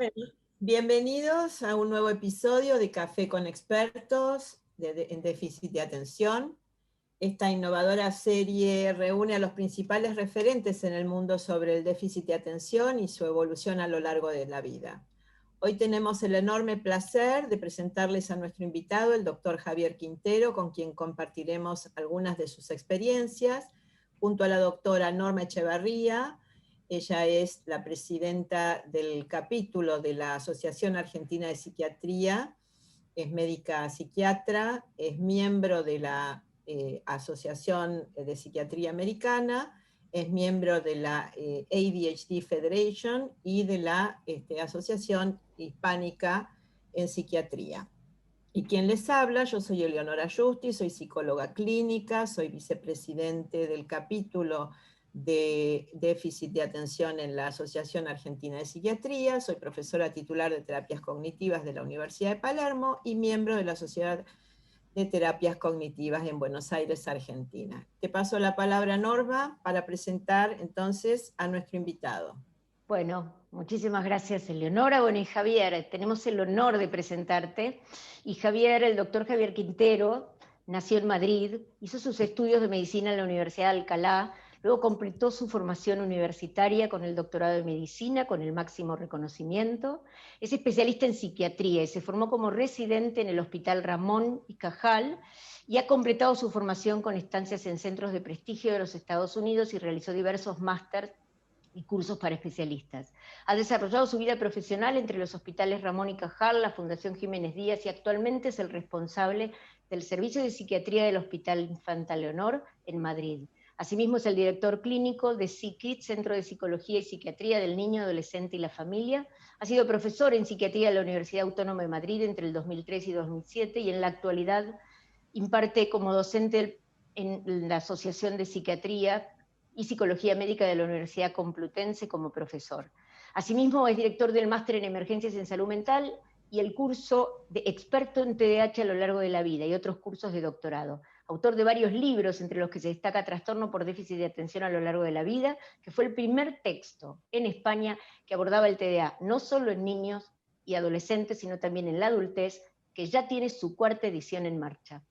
Bueno, bienvenidos a un nuevo episodio de Café con Expertos en déficit de atención. Esta innovadora serie reúne a los principales referentes en el mundo sobre el déficit de atención y su evolución a lo largo de la vida. Hoy tenemos el enorme placer de presentarles a nuestro invitado, el doctor Javier Quintero, con quien compartiremos algunas de sus experiencias, junto a la doctora Norma Echevarría. Ella es la presidenta del capítulo de la Asociación Argentina de Psiquiatría, es médica psiquiatra, es miembro de la Asociación de Psiquiatría Americana, es miembro de la ADHD Federation y de la Asociación Hispánica en Psiquiatría. Y quien les habla, yo soy Eleonora Justi, soy psicóloga clínica, soy vicepresidente del capítulo de déficit de atención en la Asociación Argentina de Psiquiatría, soy profesora titular de terapias cognitivas de la Universidad de Palermo y miembro de la Sociedad de Terapias Cognitivas en Buenos Aires, Argentina. Te paso la palabra, Norma, para presentar entonces a nuestro invitado. Bueno, muchísimas gracias, Eleonora. Bueno, y Javier, tenemos el honor de presentarte. Y Javier, el doctor Javier Quintero, nació en Madrid, hizo sus estudios de medicina en la Universidad de Alcalá, luego completó su formación universitaria con el doctorado de medicina, con el máximo reconocimiento. Es especialista en psiquiatría y se formó como residente en el Hospital Ramón y Cajal, y ha completado su formación con estancias en centros de prestigio de los Estados Unidos y realizó diversos másteres y cursos para especialistas. Ha desarrollado su vida profesional entre los hospitales Ramón y Cajal, la Fundación Jiménez Díaz, y actualmente es el responsable del Servicio de Psiquiatría del Hospital Infanta Leonor en Madrid. Asimismo es el director clínico de PsiKids, Centro de Psicología y Psiquiatría del Niño, Adolescente y la Familia. Ha sido profesor en psiquiatría de la Universidad Autónoma de Madrid entre el 2003 y 2007 y en la actualidad imparte como docente en la Asociación de Psiquiatría y Psicología Médica de la Universidad Complutense como profesor. Asimismo, es director del Máster en Emergencias en Salud Mental y el curso de experto en TDAH a lo largo de la vida y otros cursos de doctorado. Autor de varios libros, entre los que se destaca Trastorno por déficit de atención a lo largo de la vida, que fue el primer texto en España que abordaba el TDA, no solo en niños y adolescentes, sino también en la adultez, que ya tiene su cuarta edición en marcha.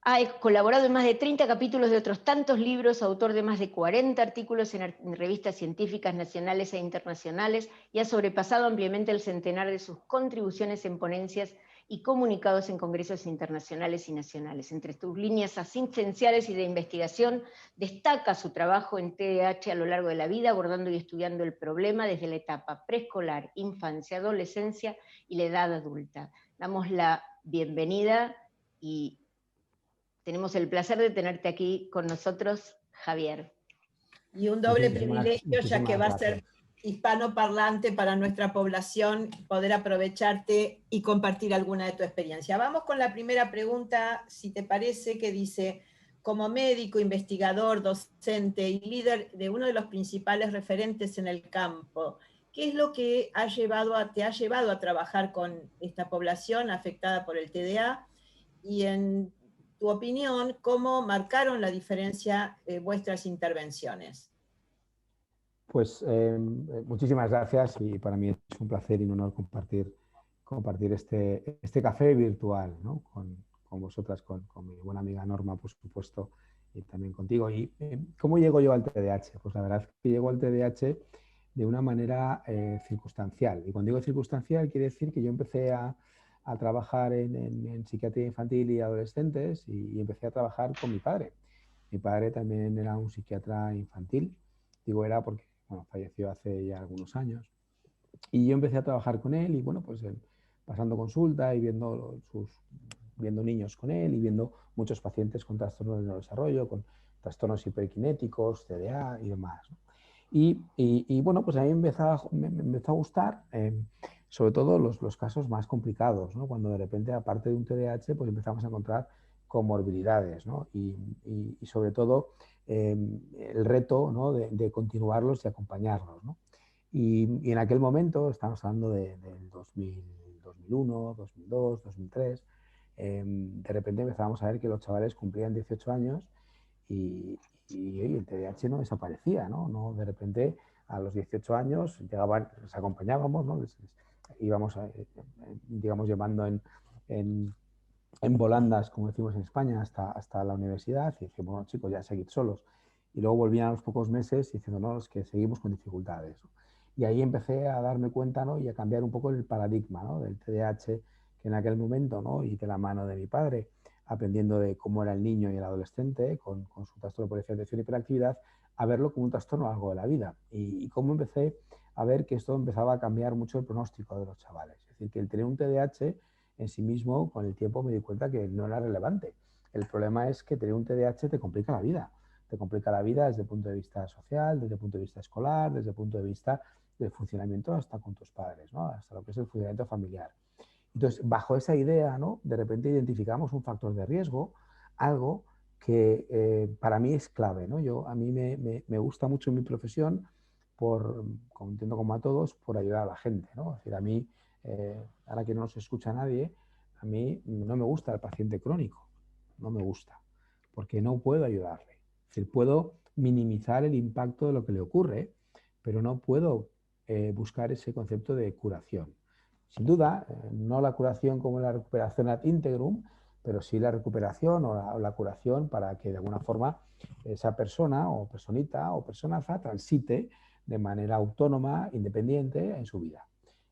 Ha colaborado en más de 30 capítulos de otros tantos libros, autor de más de 40 artículos en revistas científicas nacionales e internacionales, y ha sobrepasado ampliamente el centenar de sus contribuciones en ponencias y comunicados en congresos internacionales y nacionales. Entre sus líneas asistenciales y de investigación destaca su trabajo en TDAH a lo largo de la vida, abordando y estudiando el problema desde la etapa preescolar, infancia, adolescencia y la edad adulta. Damos la bienvenida y tenemos el placer de tenerte aquí con nosotros, Javier. Y un doble privilegio, ya que va a ser hispanoparlante para nuestra población, poder aprovecharte y compartir alguna de tu experiencia. Vamos con la primera pregunta, si te parece, que dice: como médico, investigador, docente y líder de uno de los principales referentes en el campo, ¿qué es lo que te ha llevado a trabajar con esta población afectada por el TDA? Y en tu opinión, ¿cómo marcaron la diferencia vuestras intervenciones? Pues muchísimas gracias, y para mí es un placer y un honor compartir este café virtual, ¿no? con vosotras, con mi buena amiga Norma, por supuesto, y también contigo. ¿Y cómo llego yo al TDAH? Pues la verdad es que llego al TDAH de una manera circunstancial. Y cuando digo circunstancial, quiere decir que yo empecé a trabajar en psiquiatría infantil y adolescentes, y empecé a trabajar con mi padre. Mi padre también era un psiquiatra infantil. Digo era porque falleció hace ya algunos años. Y yo empecé a trabajar con él, y bueno, pues pasando consulta y viendo niños con él, y viendo muchos pacientes con trastornos de neurodesarrollo, con trastornos hiperkinéticos, TDA y demás, ¿no? Y bueno, pues a mí me empezó a gustar, sobre todo los casos más complicados, ¿no? Cuando de repente, aparte de un TDAH, pues empezamos a encontrar comorbilidades, ¿no? Y sobre todo el reto, ¿no? de continuarlos y acompañarlos, ¿no? Y en aquel momento, estamos hablando del 2001, 2002, 2003, de repente empezábamos a ver que los chavales cumplían 18 años y el TDAH no desaparecía, ¿no? De repente a los 18 años, llegaban, les acompañábamos, ¿no? Íbamos, digamos, llevando en volandas, como decimos en España, hasta la universidad, y decíamos, bueno, chicos, ya seguid solos. Y luego volvían a los pocos meses diciendo, no, es que seguimos con dificultades, ¿no? Y ahí empecé a darme cuenta, ¿no? Y a cambiar un poco el paradigma, ¿no? Del TDAH, que en aquel momento, ¿no? Y de la mano de mi padre, aprendiendo de cómo era el niño y el adolescente, con su trastorno por déficit de atención y hiperactividad, a verlo como un trastorno a lo largo de la vida. Y cómo empecé a ver que esto empezaba a cambiar mucho el pronóstico de los chavales. Es decir, que el tener un TDAH en sí mismo, con el tiempo me di cuenta que no era relevante. El problema es que tener un TDAH te complica la vida. Te complica la vida desde el punto de vista social, desde el punto de vista escolar, desde el punto de vista del funcionamiento hasta con tus padres, ¿no? Hasta lo que es el funcionamiento familiar. Entonces, bajo esa idea, ¿no? De repente identificamos un factor de riesgo, algo que para mí es clave, ¿no? A mí me gusta mucho mi profesión, como entiendo como a todos, por ayudar a la gente, ¿no? Es decir, a mí, ahora que no nos escucha nadie, a mí no me gusta el paciente crónico, no me gusta, porque no puedo ayudarle. Es decir, puedo minimizar el impacto de lo que le ocurre, pero no puedo buscar ese concepto de curación. Sin duda, no la curación como la recuperación ad integrum, pero sí la recuperación o la curación para que de alguna forma esa persona o personita o personaza transite de manera autónoma, independiente en su vida.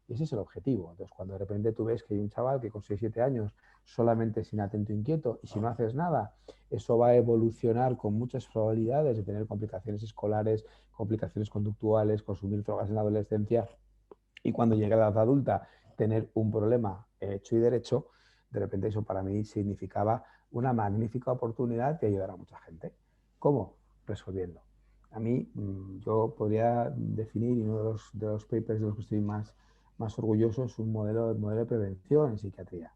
Y ese es el objetivo. Entonces, cuando de repente tú ves que hay un chaval que con 6-7 años solamente es inatento e inquieto y si no haces nada, eso va a evolucionar con muchas probabilidades de tener complicaciones escolares, complicaciones conductuales, consumir drogas en la adolescencia y cuando llegue a la edad adulta tener un problema hecho y derecho, de repente eso para mí significaba una magnífica oportunidad de ayudar a mucha gente. ¿Cómo? Resolviendo. A mí, yo podría definir, y uno de los papers de los que estoy más orgulloso es un modelo de prevención en psiquiatría.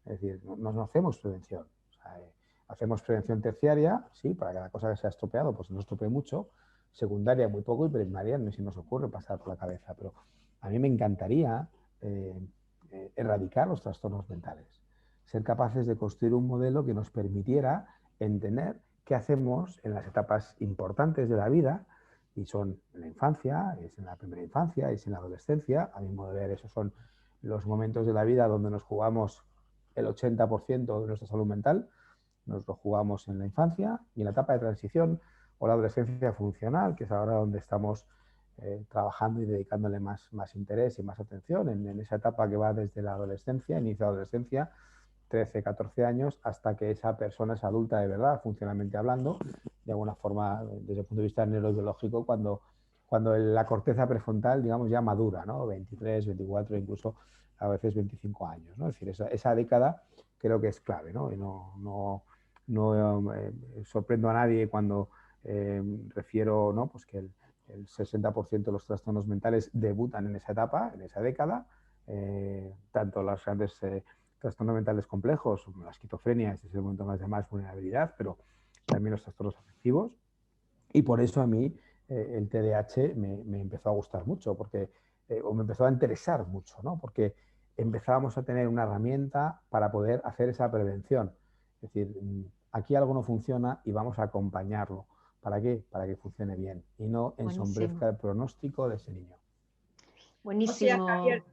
Es decir, no hacemos prevención. O sea, hacemos prevención terciaria, sí, para que la cosa que se ha estropeado pues no se estropee mucho, secundaria muy poco y primaria no se nos ocurre pasar por la cabeza. Pero a mí me encantaría erradicar los trastornos mentales, ser capaces de construir un modelo que nos permitiera entender qué hacemos en las etapas importantes de la vida, y son en la infancia, es en la primera infancia, es en la adolescencia. A mi modo de ver, esos son los momentos de la vida donde nos jugamos el 80% de nuestra salud mental, nos lo jugamos en la infancia, y en la etapa de transición o la adolescencia funcional, que es ahora donde estamos trabajando y dedicándole más interés y más atención en esa etapa que va desde la adolescencia, inicio de la adolescencia, 13, 14 años, hasta que esa persona es adulta de verdad, funcionalmente hablando, de alguna forma, desde el punto de vista neurobiológico, cuando la corteza prefrontal, digamos, ya madura, ¿no? 23, 24, incluso a veces 25 años, ¿no? Es decir, esa década creo que es clave, ¿no? Y no sorprendo a nadie cuando refiero, ¿no? Pues que el 60% de los trastornos mentales debutan en esa etapa, en esa década, tanto los grandes trastornos mentales complejos, como la esquizofrenia, ese es el momento más de más vulnerabilidad, pero también los trastornos afectivos. Y por eso a mí el TDAH me empezó a gustar mucho, porque, o me empezó a interesar mucho, ¿no? Porque empezábamos a tener una herramienta para poder hacer esa prevención. Es decir, aquí algo no funciona y vamos a acompañarlo. ¿Para qué? Para que funcione bien y no ensombrezca el pronóstico de ese niño. Buenísimo. O sea, Javier,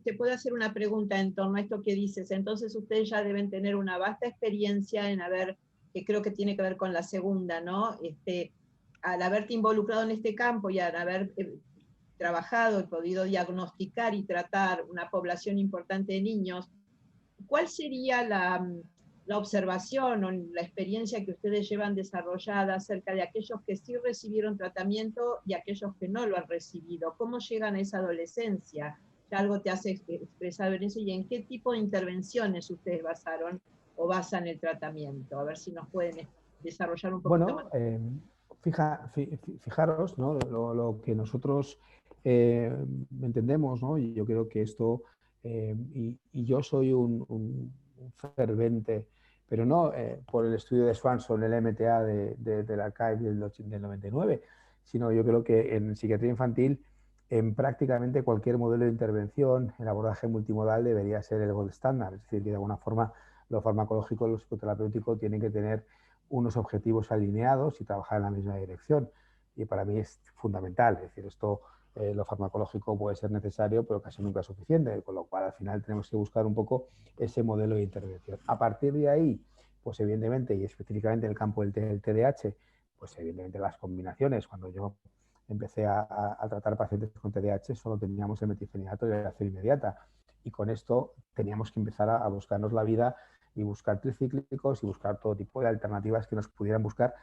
te puedo hacer una pregunta en torno a esto que dices. Entonces ustedes ya deben tener una vasta experiencia en haber, que creo que tiene que ver con la segunda, ¿no? Al haberte involucrado en este campo y al haber trabajado y podido diagnosticar y tratar una población importante de niños, ¿cuál sería la observación o la experiencia que ustedes llevan desarrollada acerca de aquellos que sí recibieron tratamiento y aquellos que no lo han recibido? ¿Cómo llegan a esa adolescencia? Ya algo te has expresado en eso, y en qué tipo de intervenciones ustedes basaron o basan el tratamiento. A ver si nos pueden desarrollar un poquito más. Fijaros, ¿no? Lo que nosotros entendemos, ¿no? Y yo creo que esto, y yo soy un fervente, pero no por el estudio de Swanson, el MTA del archive del 99, sino yo creo que en psiquiatría infantil, en prácticamente cualquier modelo de intervención, el abordaje multimodal debería ser el gold standard. Es decir, que de alguna forma lo farmacológico y lo psicoterapéutico tienen que tener unos objetivos alineados y trabajar en la misma dirección. y para mí es fundamental. Es decir, esto, lo farmacológico puede ser necesario, pero casi nunca es suficiente, con lo cual al final tenemos que buscar un poco ese modelo de intervención. A partir de ahí, pues evidentemente, y específicamente en el campo del TDAH, pues evidentemente las combinaciones. Cuando yo empecé a tratar pacientes con TDAH, solo teníamos el metilfenidato y la acción inmediata. Y con esto teníamos que empezar a buscarnos la vida y buscar tricíclicos y buscar todo tipo de alternativas que nos pudieran buscar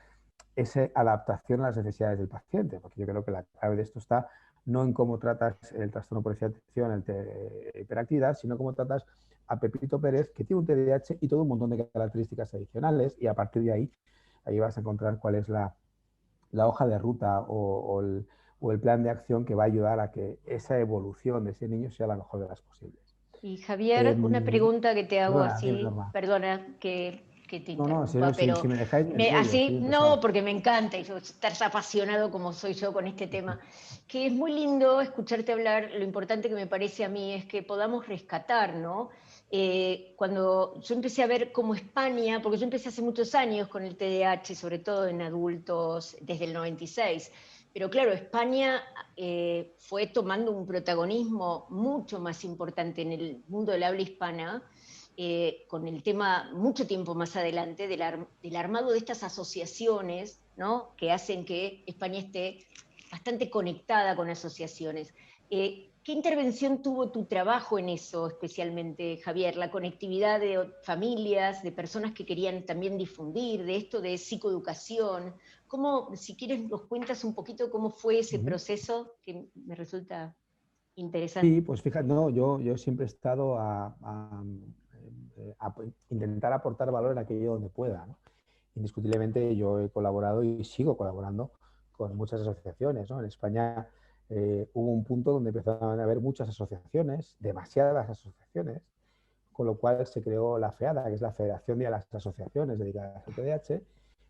esa adaptación a las necesidades del paciente, porque yo creo que la clave de esto está no en cómo tratas el trastorno por déficit de atención, el hiperactividad, sino cómo tratas a Pepito Pérez, que tiene un TDAH y todo un montón de características adicionales, y a partir de ahí vas a encontrar cuál es la hoja de ruta o el plan de acción que va a ayudar a que esa evolución de ese niño sea la mejor de las posibles. Y Javier, una pregunta que te hago Perdona, dime, así, Norma. perdona que te No, interrumpa, pero si me dejáis me enrollo, soy así, un no, pesado. porque me encanta, y estás apasionado como soy yo con este tema, que es muy lindo escucharte hablar. Lo importante que me parece a mí es que podamos rescatar, ¿no? Cuando yo empecé a ver cómo España, porque yo empecé hace muchos años con el TDAH, sobre todo en adultos, desde el 96, pero claro, España fue tomando un protagonismo mucho más importante en el mundo del habla hispana, con el tema mucho tiempo más adelante del armado de estas asociaciones, ¿no? Que hacen que España esté bastante conectada con asociaciones. ¿Qué intervención tuvo tu trabajo en eso, especialmente, Javier? La conectividad de familias, de personas que querían también difundir, de esto de psicoeducación. ¿Cómo, si quieres, nos cuentas un poquito cómo fue ese proceso, que me resulta interesante? Sí, pues fíjate, no, yo siempre he estado a intentar aportar valor en aquello donde pueda, ¿no? Indiscutiblemente yo he colaborado y sigo colaborando con muchas asociaciones, ¿no? En España hubo un punto donde empezaron a haber muchas asociaciones, demasiadas asociaciones, con lo cual se creó la FEADA, que es la Federación de las Asociaciones Dedicadas al TDAH,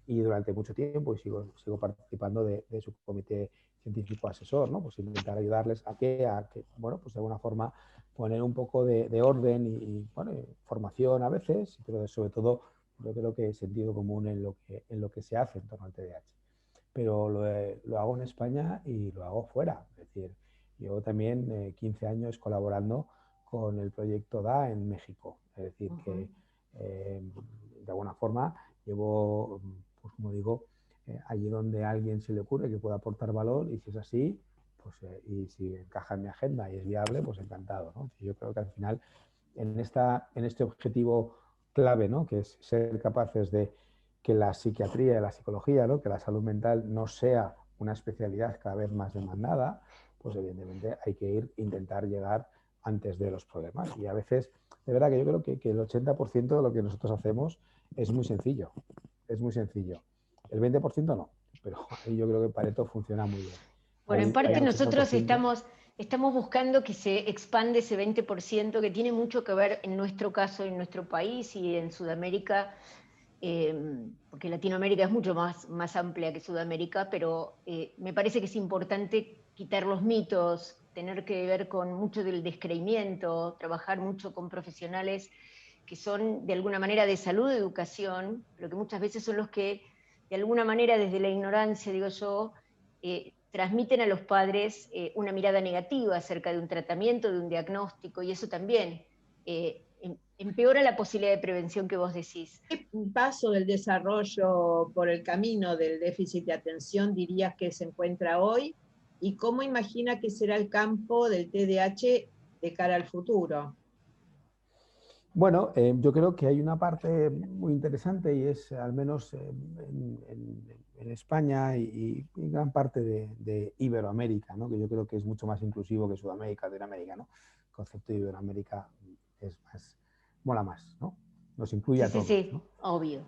y durante mucho tiempo, y sigo participando de su comité científico asesor, ¿no? Pues intentar ayudarles a que bueno, pues de alguna forma poner un poco de orden bueno, formación a veces, pero sobre todo yo creo que sentido común en lo que se hace en torno al TDAH. Pero lo hago en España y lo hago fuera. Es decir, llevo también 15 años colaborando con el proyecto DA en México. Es decir, que de alguna forma llevo, pues como digo, allí donde a alguien se le ocurre que pueda aportar valor, y si es así, pues, y si encaja en mi agenda y es viable, pues encantado, ¿no? Yo creo que al final en este objetivo clave, ¿no? Que es ser capaces de que la psiquiatría y la psicología, ¿no? Que la salud mental no sea una especialidad cada vez más demandada, pues evidentemente hay que intentar llegar antes de los problemas. Y a veces, de verdad que yo creo que el 80% de lo que nosotros hacemos es muy sencillo. Es muy sencillo. El 20% no, pero ahí yo creo que Pareto funciona muy bien. Bueno, en Hay parte un nosotros 80%. estamos buscando que se expande ese 20% que tiene mucho que ver en nuestro caso, en nuestro país y en Sudamérica, porque Latinoamérica es mucho más amplia que Sudamérica, pero me parece que es importante quitar los mitos, tener que ver con mucho del descreimiento, trabajar mucho con profesionales que son de alguna manera de salud, de educación, pero que muchas veces son los que de alguna manera desde la ignorancia, digo yo, transmiten a los padres una mirada negativa acerca de un tratamiento, de un diagnóstico, y eso también empeora la posibilidad de prevención que vos decís. ¿Qué paso del desarrollo por el camino del déficit de atención dirías que se encuentra hoy? ¿Y cómo imagina que será el campo del TDAH de cara al futuro? Bueno, yo creo que hay una parte muy interesante, y es al menos en España y gran parte de Iberoamérica, ¿no? Que yo creo que es mucho más inclusivo que Sudamérica, Latinoamérica, ¿no? El concepto de Iberoamérica es más, mola más, ¿no? Nos incluye Sí, a sí, todos, ¿no? sí, obvio.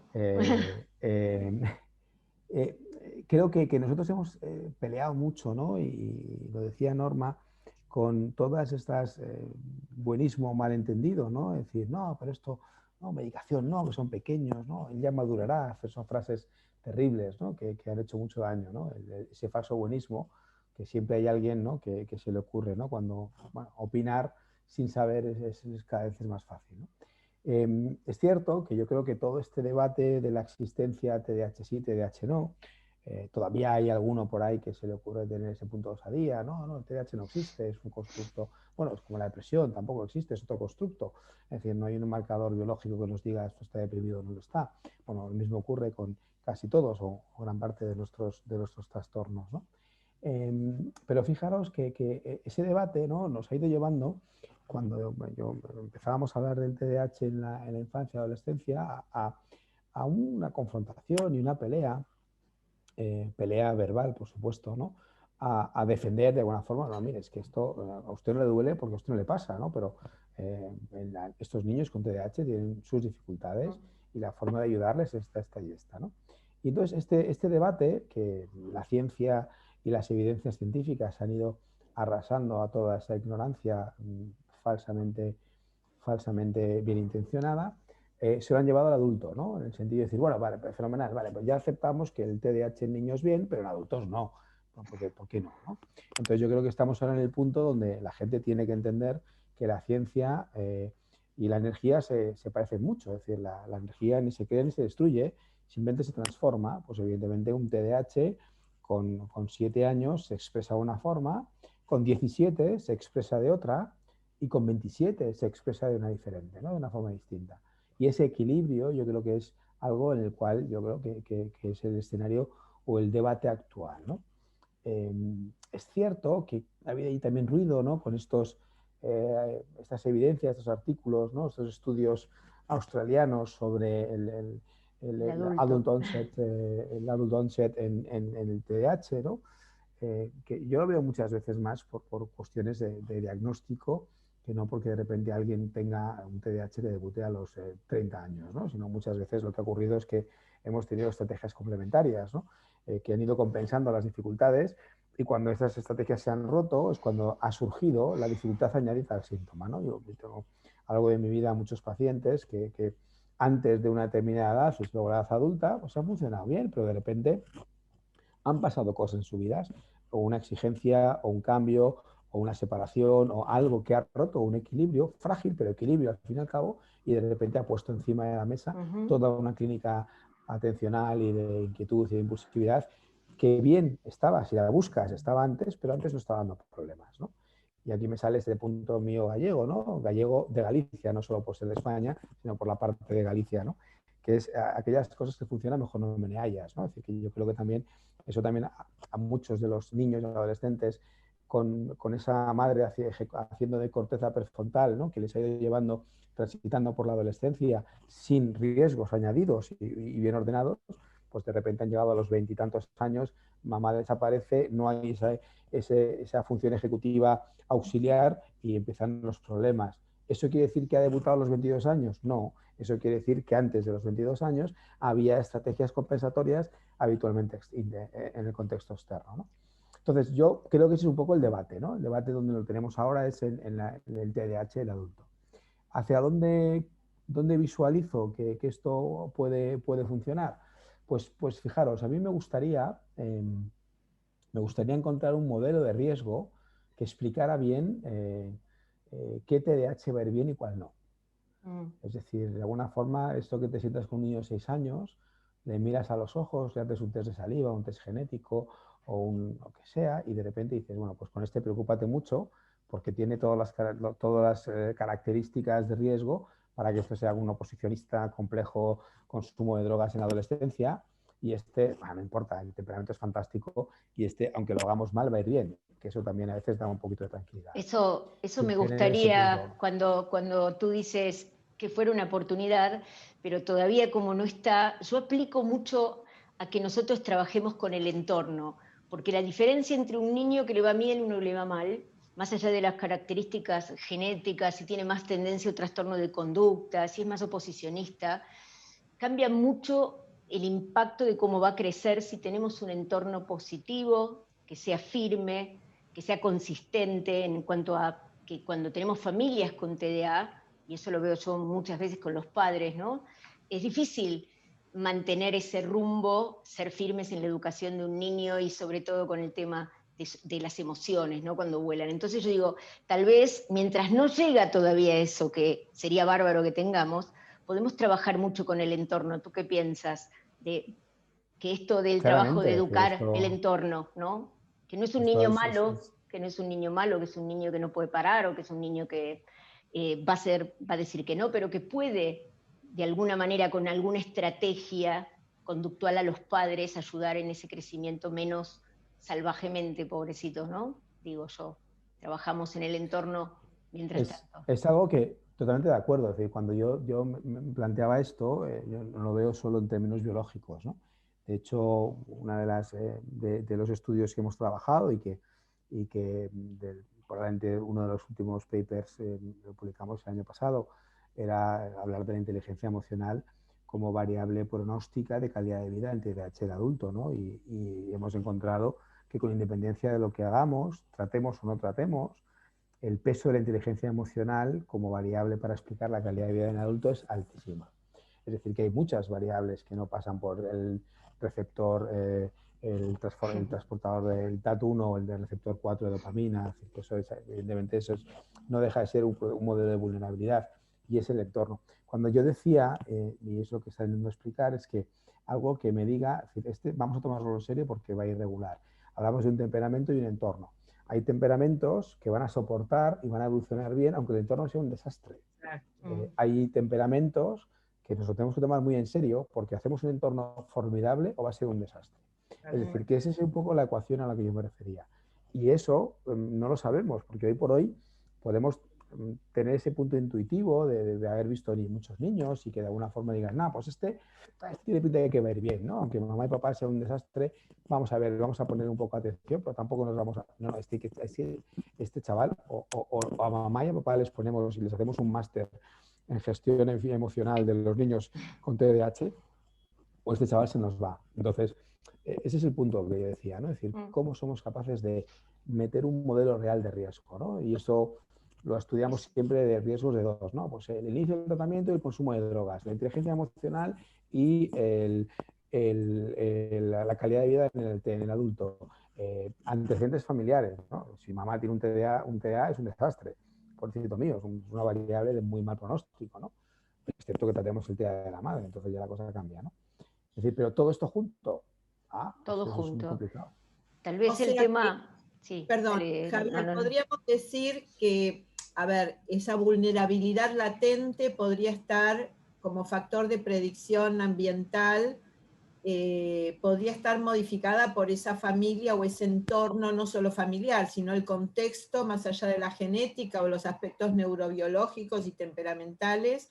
Creo que nosotros hemos peleado mucho, ¿no? Y lo decía Norma, con todas estas buenismo malentendido, ¿no? Es decir, no, pero esto, no, medicación no, que son pequeños, ¿no? Él ya madurará. Son frases terribles, ¿no? Que han hecho mucho daño, ¿no? Ese falso buenismo, que siempre hay alguien, ¿no? que se le ocurre, ¿no? Cuando, bueno, opinar sin saber es cada vez es más fácil, ¿no? Es cierto que yo creo que todo este debate de la existencia TDAH sí, TDAH no, Todavía hay alguno por ahí que se le ocurre tener ese punto de osadía, no, el TDAH no existe, es un constructo, bueno, es como la depresión, tampoco existe, es otro constructo, es decir, no hay un marcador biológico que nos diga esto está deprimido o no lo está. Bueno, lo mismo ocurre con casi todos o gran parte de nuestros trastornos, ¿no? Pero fijaros que ese debate, ¿no?, nos ha ido llevando, cuando empezábamos a hablar del TDAH en la infancia y adolescencia, a una confrontación y una pelea verbal, por supuesto, ¿no?, a defender de alguna forma, no, mire, es que esto a usted no le duele porque a usted no le pasa, ¿no? Pero estos niños con TDAH tienen sus dificultades y la forma de ayudarles es esta y esta, ¿no? Y entonces este debate, que la ciencia y las evidencias científicas han ido arrasando a toda esa ignorancia falsamente bien intencionada, se lo han llevado al adulto, ¿no? En el sentido de decir, bueno, vale, pues fenomenal, vale, pues ya aceptamos que el TDAH en niños bien, pero en adultos no. ¿Por qué no? Entonces yo creo que estamos ahora en el punto donde la gente tiene que entender que la ciencia y la energía se parecen mucho. Es decir, la energía ni se crea ni se destruye, simplemente se transforma. Pues evidentemente un TDAH con 7 años se expresa de una forma, con 17 se expresa de otra y con 27 se expresa de una diferente, ¿no?, de una forma distinta. Y ese equilibrio yo creo que es algo en el cual yo creo que es el escenario o el debate actual, ¿no? Es cierto que ha habido ahí también ruido, ¿no?, con estas evidencias, estos artículos, ¿no?, estos estudios australianos sobre el adult onset, en el TDAH, ¿no? Que yo lo veo muchas veces más por cuestiones de diagnóstico, que no porque de repente alguien tenga un TDAH que debute a los 30 años, ¿no?, sino muchas veces lo que ha ocurrido es que hemos tenido estrategias complementarias, ¿no?, que han ido compensando las dificultades, y cuando estas estrategias se han roto es cuando ha surgido la dificultad añadida al síntoma, ¿no? Yo tengo algo de mi vida, muchos pacientes que antes de una determinada edad, luego la edad adulta, pues han funcionado bien, pero de repente han pasado cosas en su vida, o una exigencia, o un cambio, o una separación, o algo que ha roto un equilibrio, frágil, pero equilibrio al fin y al cabo, y de repente ha puesto encima de la mesa toda una clínica atencional y de inquietud y de impulsividad, que bien estaba, si la buscas, estaba antes, pero antes no estaba dando problemas, ¿no? Y aquí me sale este punto mío gallego, ¿no? Gallego de Galicia, no solo por ser de España, sino por la parte de Galicia, ¿no?, que es aquellas cosas que funcionan mejor no meneallas, ¿no? Es decir, que yo creo que también eso también a muchos de los niños y adolescentes con esa madre haciendo de corteza prefrontal, ¿no?, que les ha ido llevando, transitando por la adolescencia sin riesgos añadidos y bien ordenados, pues de repente han llegado a los 20 y tantos años, mamá desaparece, no hay esa función ejecutiva auxiliar y empiezan los problemas. ¿Eso quiere decir que ha debutado a los 22 años? No, eso quiere decir que antes de los 22 años había estrategias compensatorias habitualmente en el contexto externo, ¿no? Entonces, yo creo que ese es un poco el debate, ¿no? El debate donde lo tenemos ahora es en el TDAH del adulto. ¿Hacia dónde visualizo que esto puede funcionar? Pues fijaros, a mí me gustaría encontrar un modelo de riesgo que explicara bien qué TDAH va a ir bien y cuál no. Es decir, de alguna forma, esto que te sientas con un niño de 6 años, le miras a los ojos, le haces un test de saliva, un test genético o lo que sea, y de repente dices, bueno, pues con este preocúpate mucho porque tiene todas las características de riesgo para que esto sea un oposicionista, complejo consumo de drogas en la adolescencia, y no importa, el temperamento es fantástico y aunque lo hagamos mal, va a ir bien, que eso también a veces da un poquito de tranquilidad. Eso me gustaría cuando tú dices que fuera una oportunidad, pero todavía como no está, yo aplico mucho a que nosotros trabajemos con el entorno, porque la diferencia entre un niño que le va bien y uno le va mal, más allá de las características genéticas, si tiene más tendencia o trastorno de conducta, si es más oposicionista, cambia mucho el impacto de cómo va a crecer si tenemos un entorno positivo, que sea firme, que sea consistente en cuanto a que cuando tenemos familias con TDA, y eso lo veo yo muchas veces con los padres, ¿no? Es difícil mantener ese rumbo, ser firmes en la educación de un niño y sobre todo con el tema de las emociones, ¿no?, cuando vuelan. Entonces yo digo, tal vez mientras no llega todavía eso, que sería bárbaro que tengamos, podemos trabajar mucho con el entorno. ¿Tú qué piensas? Que que esto del trabajo de Claramente, educar el entorno, ¿no? Que no es un esto niño es, malo, que no es un niño malo, que es un niño que no puede parar, o que es un niño que va a decir que no, pero que puede, de alguna manera, con alguna estrategia conductual a los padres, ayudar en ese crecimiento menos salvajemente, pobrecitos, ¿no? Digo yo. Trabajamos en el entorno mientras tanto. es algo que totalmente de acuerdo. Es decir, cuando yo me planteaba esto, yo no lo veo solo en términos biológicos, ¿no? De hecho, una de las de los estudios que hemos trabajado probablemente uno de los últimos papers lo publicamos el año pasado, era hablar de la inteligencia emocional como variable pronóstica de calidad de vida en TDAH del adulto, ¿no? Y hemos encontrado que con independencia de lo que hagamos, tratemos o no tratemos, el peso de la inteligencia emocional como variable para explicar la calidad de vida en adulto es altísima. Es decir, que hay muchas variables que no pasan por el receptor, el transportador del TAT1 o el del receptor 4 de dopamina. Eso es, evidentemente eso no deja de ser un modelo de vulnerabilidad y es el entorno. Cuando yo decía, y es lo que está intentando explicar, es que algo que me diga, vamos a tomarlo en serio porque va a ir regular. Hablamos de un temperamento y un entorno. Hay temperamentos que van a soportar y van a evolucionar bien, aunque el entorno sea un desastre. Hay temperamentos que nos lo tenemos que tomar muy en serio porque hacemos un entorno formidable o va a ser un desastre. Es decir, que esa es un poco la ecuación a la que yo me refería. Y eso no lo sabemos, porque hoy por hoy podemos tener ese punto intuitivo de haber visto muchos niños y que de alguna forma digan, no, pues este tiene pinta de que va a ir bien, ¿no? Aunque mamá y papá sea un desastre, vamos a ver, vamos a poner un poco de atención, pero tampoco nos vamos a... No, este chaval o a mamá y a papá les ponemos y les hacemos un máster en gestión emocional de los niños con TDAH, o este chaval se nos va. Entonces, ese es el punto que yo decía, ¿no? Es decir, cómo somos capaces de meter un modelo real de riesgo, ¿no? Y eso lo estudiamos siempre de riesgos de dos, ¿no? Pues el inicio del tratamiento y el consumo de drogas, la inteligencia emocional y la calidad de vida en el adulto. Antecedentes familiares, ¿no? Si mamá tiene un TDA es un desastre, por cierto mío, es una variable de muy mal pronóstico, ¿no? Excepto que tratemos el TDA de la madre, entonces ya la cosa cambia, ¿no? Es decir, pero todo esto junto, todo eso junto. es muy complicado. Tal vez el tema... Sí, perdón, Javier, podríamos decir que, a ver, esa vulnerabilidad latente podría estar como factor de predicción ambiental, podría estar modificada por esa familia o ese entorno, no solo familiar, sino el contexto más allá de la genética o los aspectos neurobiológicos y temperamentales,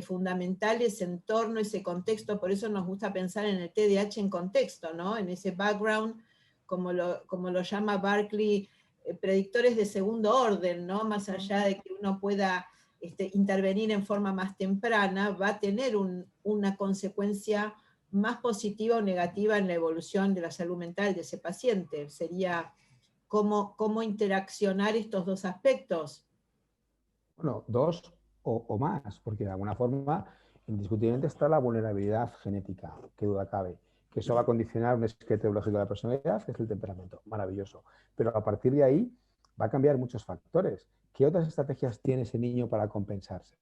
fundamental ese entorno, ese contexto. Por eso nos gusta pensar en el TDAH en contexto, ¿no? En ese background, como lo llama Barkley, predictores de segundo orden, ¿no? Más allá de que uno pueda intervenir en forma más temprana, va a tener una consecuencia más positiva o negativa en la evolución de la salud mental de ese paciente. Sería cómo interaccionar estos dos aspectos. Bueno, dos o más, porque de alguna forma indiscutiblemente está la vulnerabilidad genética, que duda cabe, que eso va a condicionar un esqueleto biológico de la personalidad, que es el temperamento, maravilloso. Pero a partir de ahí va a cambiar muchos factores. ¿Qué otras estrategias tiene ese niño para compensarse?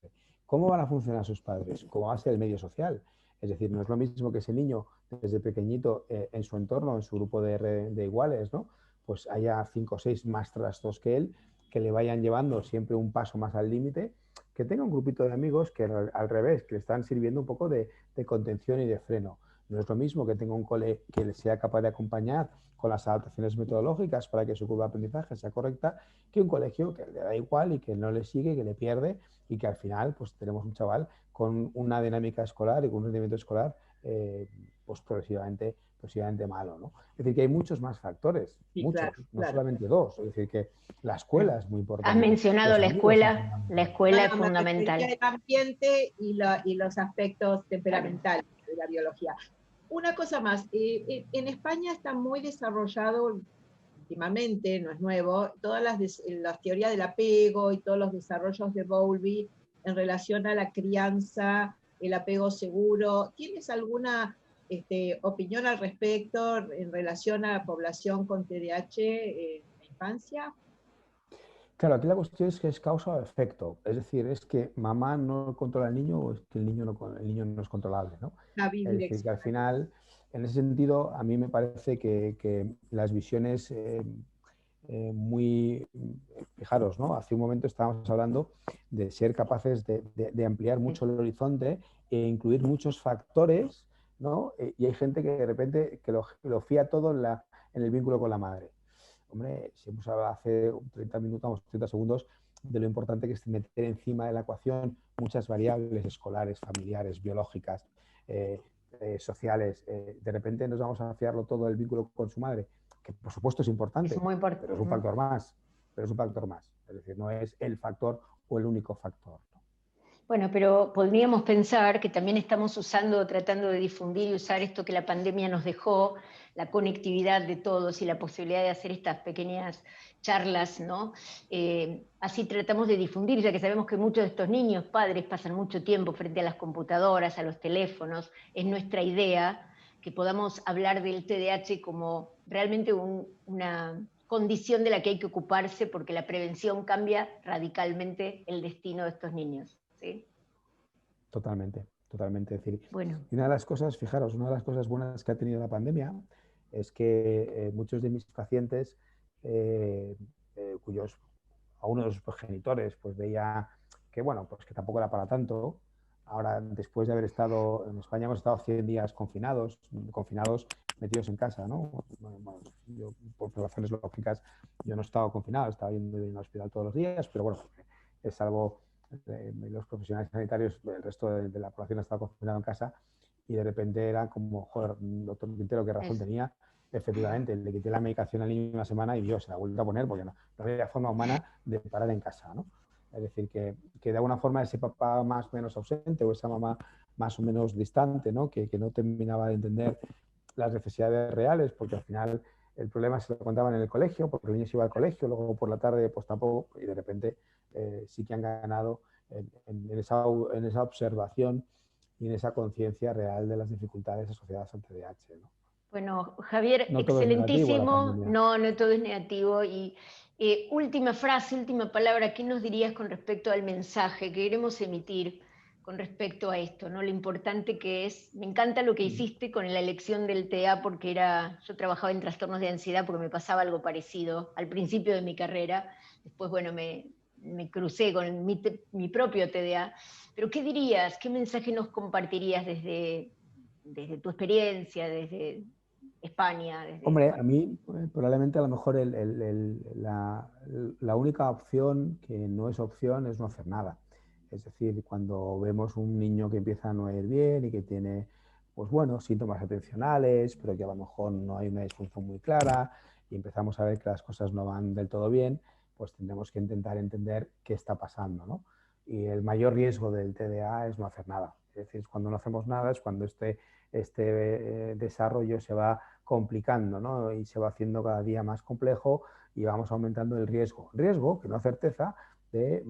¿Cómo van a funcionar sus padres? ¿Cómo va a ser el medio social? Es decir, no es lo mismo que ese niño desde pequeñito en su entorno, en su grupo de iguales, ¿no? Pues haya 5 o 6 más trastos que él, que le vayan llevando siempre un paso más al límite, que tenga un grupito de amigos que al revés, que le están sirviendo un poco de contención y de freno. No es lo mismo que tenga un cole que le sea capaz de acompañar con las adaptaciones metodológicas para que su curva de aprendizaje sea correcta, que un colegio que le da igual y que no le sigue, que le pierde y que al final pues tenemos un chaval con una dinámica escolar y con un rendimiento escolar pues progresivamente malo, ¿no? Es decir, que hay muchos más factores, sí, muchos, claro, no solamente dos. Es decir, que la escuela es muy importante. Has mencionado la escuela es fundamental. El ambiente y los aspectos temperamentales de la biología. Una cosa más, en España está muy desarrollado últimamente, no es nuevo, todas las teorías del apego y todos los desarrollos de Bowlby en relación a la crianza, el apego seguro. ¿Tienes alguna opinión al respecto en relación a la población con TDAH en la infancia? Claro, aquí la cuestión es que es causa o efecto. Es decir, es que mamá no controla al niño o es que el niño no es controlable, ¿no? Es decir, que al final en ese sentido, a mí me parece que las visiones fijaros, ¿no? Hace un momento estábamos hablando de ser capaces de ampliar mucho el horizonte e incluir muchos factores, ¿no? Y hay gente que de repente que lo fía todo en el vínculo con la madre. Hombre, si hemos hablado hace 30 minutos, 30 segundos, de lo importante que es meter encima de la ecuación muchas variables escolares, familiares, biológicas, sociales. De repente nos vamos a fiarlo todo el vínculo con su madre, que por supuesto es importante, Es muy importante. pero es un factor más. Pero es un factor más. Es decir, no es el factor o el único factor. Bueno, pero podríamos pensar que también estamos tratando de difundir y usar esto que la pandemia nos dejó, la conectividad de todos y la posibilidad de hacer estas pequeñas charlas, ¿no? Así tratamos de difundir, ya que sabemos que muchos de estos niños, padres, pasan mucho tiempo frente a las computadoras, a los teléfonos. Es nuestra idea que podamos hablar del TDAH como realmente una condición de la que hay que ocuparse, porque la prevención cambia radicalmente el destino de estos niños. ¿Sí? Totalmente, totalmente. Es decir, bueno. Y una de las cosas, fijaros, una de las cosas buenas que ha tenido la pandemia es que muchos de mis pacientes, a uno de sus progenitores, pues veía que, bueno, pues que tampoco era para tanto. Ahora, después de haber estado en España, hemos estado 100 días confinados, metidos en casa, ¿no? Bueno, yo, por razones lógicas, yo no he estado confinado, estaba yendo al hospital todos los días, pero bueno, es algo... los profesionales sanitarios, el resto de la población ha estado confinado en casa y de repente era como, joder, doctor Quintero, ¿qué razón tenía? Efectivamente, le quité la medicación al niño una semana y Dios, se la vuelve a poner porque no había forma humana de parar en casa, ¿no? Es decir, que de alguna forma ese papá más o menos ausente o esa mamá más o menos distante, ¿no? Que no terminaba de entender las necesidades reales, porque al final el problema se lo contaban en el colegio, porque el niño se iba al colegio, luego por la tarde pues tampoco, y de repente sí que han ganado en esa observación y en esa conciencia real de las dificultades asociadas al TDAH, ¿no? Bueno, Javier, no excelentísimo. No todo es negativo. Y última frase, última palabra, ¿qué nos dirías con respecto al mensaje que queremos emitir con respecto a esto, ¿no? Lo importante que es. Me encanta lo que hiciste con la elección del TDA, porque yo trabajaba en trastornos de ansiedad porque me pasaba algo parecido al principio de mi carrera. Después, bueno, me crucé con mi propio TDA. Pero ¿qué dirías? ¿Qué mensaje nos compartirías desde tu experiencia, desde España? Hombre, a mí probablemente a lo mejor la única opción que no es opción es no hacer nada. Es decir, cuando vemos un niño que empieza a no ir bien y que tiene, pues bueno, síntomas atencionales, pero que a lo mejor no hay una disfunción muy clara y empezamos a ver que las cosas no van del todo bien, pues tendremos que intentar entender qué está pasando, ¿no? Y el mayor riesgo del TDA es no hacer nada. Es decir, cuando no hacemos nada es cuando este desarrollo se va complicando, ¿no? Y se va haciendo cada día más complejo y vamos aumentando el riesgo. Riesgo, que no certeza, de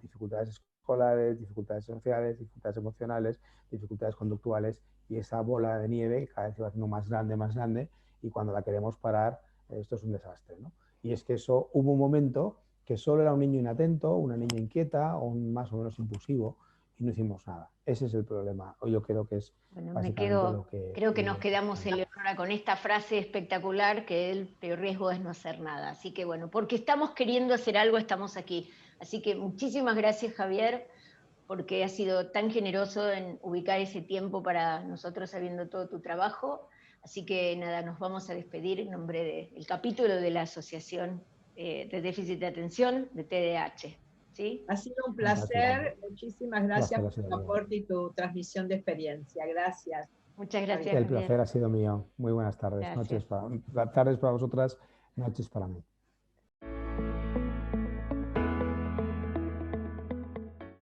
dificultades escolares, dificultades sociales, dificultades emocionales, dificultades conductuales, y esa bola de nieve cada vez se va haciendo más grande y cuando la queremos parar, esto es un desastre, ¿no? Y es que eso hubo un momento que solo era un niño inatento, una niña inquieta o un más o menos impulsivo y no hicimos nada. Ese es el problema. Yo creo que es básicamente creo que nos quedamos, Eleonora, con esta frase espectacular, que el peor riesgo es no hacer nada. Así que bueno, porque estamos queriendo hacer algo, estamos aquí. Así que muchísimas gracias, Javier, porque has sido tan generoso en ubicar ese tiempo para nosotros, sabiendo todo tu trabajo. Así que nada, nos vamos a despedir en nombre del capítulo de la Asociación de Déficit de Atención de TDAH. ¿Sí? Ha sido un placer. Muchísimas gracias por tu aporte y tu transmisión de experiencia. Gracias. Muchas gracias. El placer ha sido mío. Muy buenas tardes. Tardes para vosotras, noches para mí.